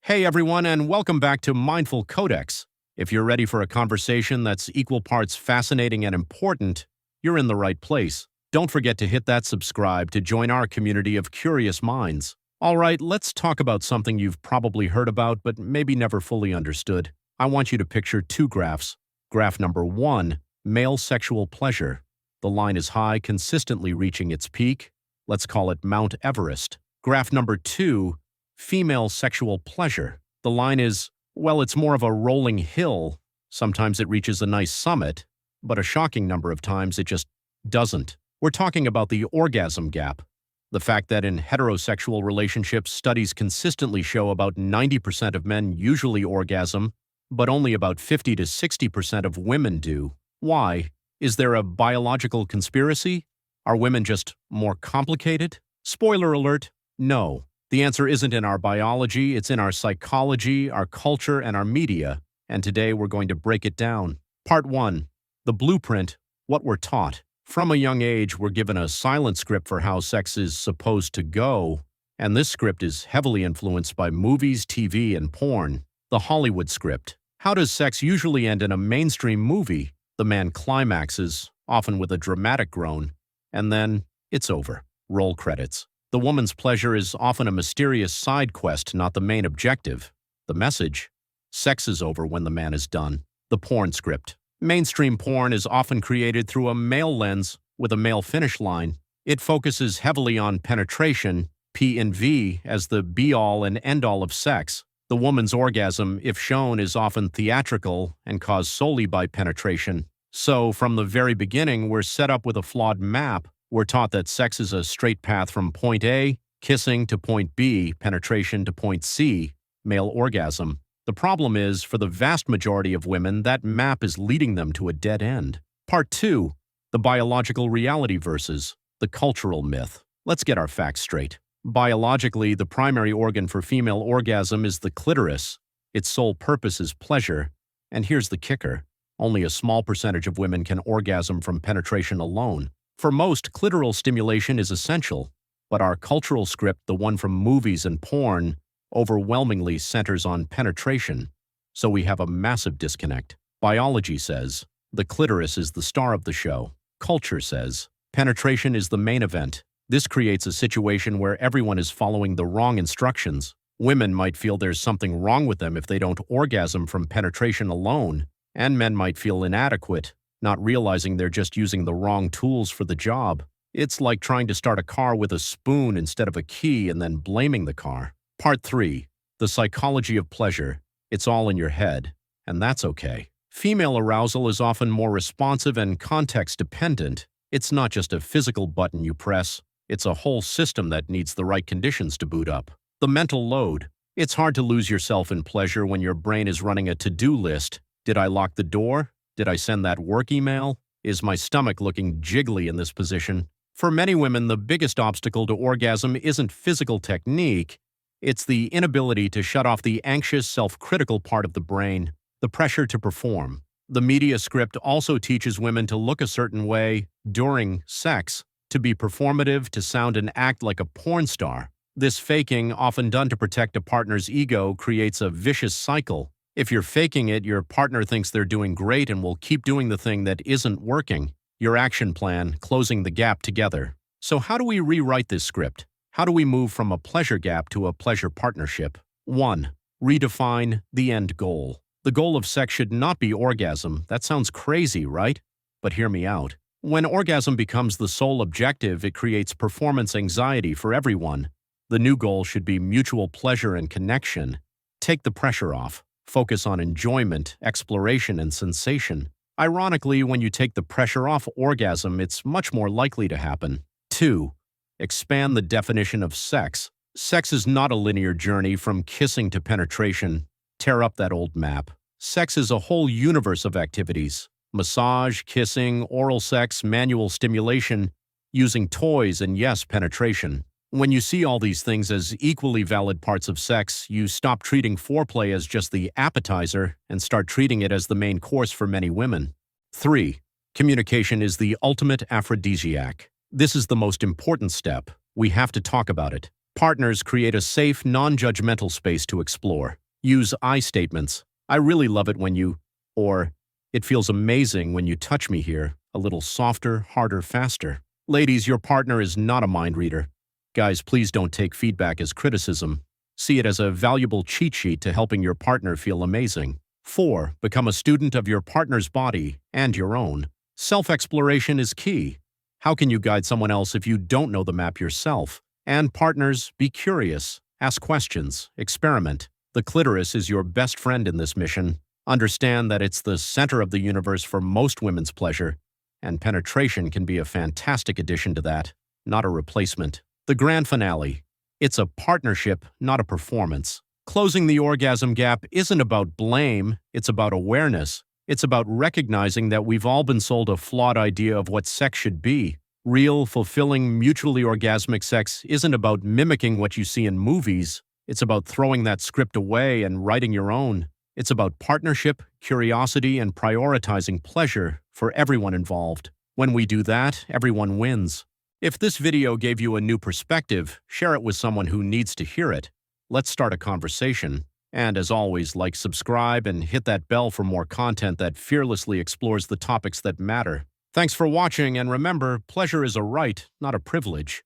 Hey everyone, and welcome back to Mindful Codex. If you're ready for a conversation that's equal parts fascinating and important, you're in the right place. Don't forget to hit that subscribe to join our community of curious minds. All right, let's talk about something you've probably heard about but maybe never fully understood. I want you to picture two graphs. Graph number 1, male sexual pleasure. The line is high, consistently reaching its peak. Let's call it Mount Everest. Graph number 2, female sexual pleasure. The line is, well, it's more of a rolling hill. Sometimes it reaches a nice summit, but a shocking number of times it just doesn't. We're talking about the orgasm gap. The fact that in heterosexual relationships, studies consistently show about 90% of men usually orgasm, but only about 50 to 60% of women do. Why? Is there a biological conspiracy? Are women just more complicated? Spoiler alert, no. The answer isn't in our biology, it's in our psychology, our culture, and our media, and today we're going to break it down. Part 1. The blueprint, what we're taught. From a young age, we're given a silent script for how sex is supposed to go, and this script is heavily influenced by movies, TV, and porn. The Hollywood script. How does sex usually end in a mainstream movie? The man climaxes, often with a dramatic groan, and then it's over. Roll credits. The woman's pleasure is often a mysterious side quest, not the main objective. The message? Sex is over when the man is done. The porn script. Mainstream porn is often created through a male lens with a male finish line. It focuses heavily on penetration, P and V, as the be-all and end-all of sex. The woman's orgasm, if shown, is often theatrical and caused solely by penetration. So, from the very beginning, we're set up with a flawed map. We're taught that sex is a straight path from point A, kissing, to point B, penetration, to point C, male orgasm. The problem is, for the vast majority of women, that map is leading them to a dead end. Part 2. The biological reality versus the cultural myth. Let's get our facts straight. Biologically, the primary organ for female orgasm is the clitoris. Its sole purpose is pleasure. And here's the kicker. Only a small percentage of women can orgasm from penetration alone. For most, clitoral stimulation is essential, but our cultural script, the one from movies and porn, overwhelmingly centers on penetration, so we have a massive disconnect. Biology says the clitoris is the star of the show. Culture says penetration is the main event. This creates a situation where everyone is following the wrong instructions. Women might feel there's something wrong with them if they don't orgasm from penetration alone, and men might feel inadequate, not realizing they're just using the wrong tools for the job. It's like trying to start a car with a spoon instead of a key and then blaming the car. Part 3. The psychology of pleasure. It's all in your head, and that's okay. Female arousal is often more responsive and context-dependent. It's not just a physical button you press. It's a whole system that needs the right conditions to boot up. The mental load. It's hard to lose yourself in pleasure when your brain is running a to-do list. Did I lock the door? Did I send that work email? Is my stomach looking jiggly in this position? For many women, the biggest obstacle to orgasm isn't physical technique. It's the inability to shut off the anxious, self-critical part of the brain, the pressure to perform. The media script also teaches women to look a certain way during sex, to be performative, to sound and act like a porn star. This faking, often done to protect a partner's ego, creates a vicious cycle. If you're faking it, your partner thinks they're doing great and will keep doing the thing that isn't working. Your action plan, closing the gap together. So how do we rewrite this script? How do we move from a pleasure gap to a pleasure partnership? 1. Redefine the end goal. The goal of sex should not be orgasm. That sounds crazy, right? But hear me out. When orgasm becomes the sole objective, it creates performance anxiety for everyone. The new goal should be mutual pleasure and connection. Take the pressure off. Focus on enjoyment, exploration, and sensation. Ironically, when you take the pressure off orgasm, it's much more likely to happen. 2. Expand the definition of sex. Sex is not a linear journey from kissing to penetration. Tear up that old map. Sex is a whole universe of activities. Massage, kissing, oral sex, manual stimulation, using toys, and yes, penetration. When you see all these things as equally valid parts of sex, you stop treating foreplay as just the appetizer and start treating it as the main course for many women. 3. Communication is the ultimate aphrodisiac. This is the most important step. We have to talk about it. Partners create a safe, non-judgmental space to explore. Use I statements. I really love it when you, or it feels amazing when you touch me here, a little softer, harder, faster. Ladies, your partner is not a mind reader. Guys, please don't take feedback as criticism. See it as a valuable cheat sheet to helping your partner feel amazing. 4. Become a student of your partner's body and your own. Self-exploration is key. How can you guide someone else if you don't know the map yourself? And partners, be curious. Ask questions. Experiment. The clitoris is your best friend in this mission. Understand that it's the center of the universe for most women's pleasure, and penetration can be a fantastic addition to that, not a replacement. The grand finale. It's a partnership, not a performance. Closing the orgasm gap isn't about blame, it's about awareness. It's about recognizing that we've all been sold a flawed idea of what sex should be. Real, fulfilling, mutually orgasmic sex isn't about mimicking what you see in movies. It's about throwing that script away and writing your own. It's about partnership, curiosity, and prioritizing pleasure for everyone involved. When we do that, everyone wins. If this video gave you a new perspective, share it with someone who needs to hear it. Let's start a conversation. And as always, like, subscribe, and hit that bell for more content that fearlessly explores the topics that matter. Thanks for watching, and remember, pleasure is a right, not a privilege.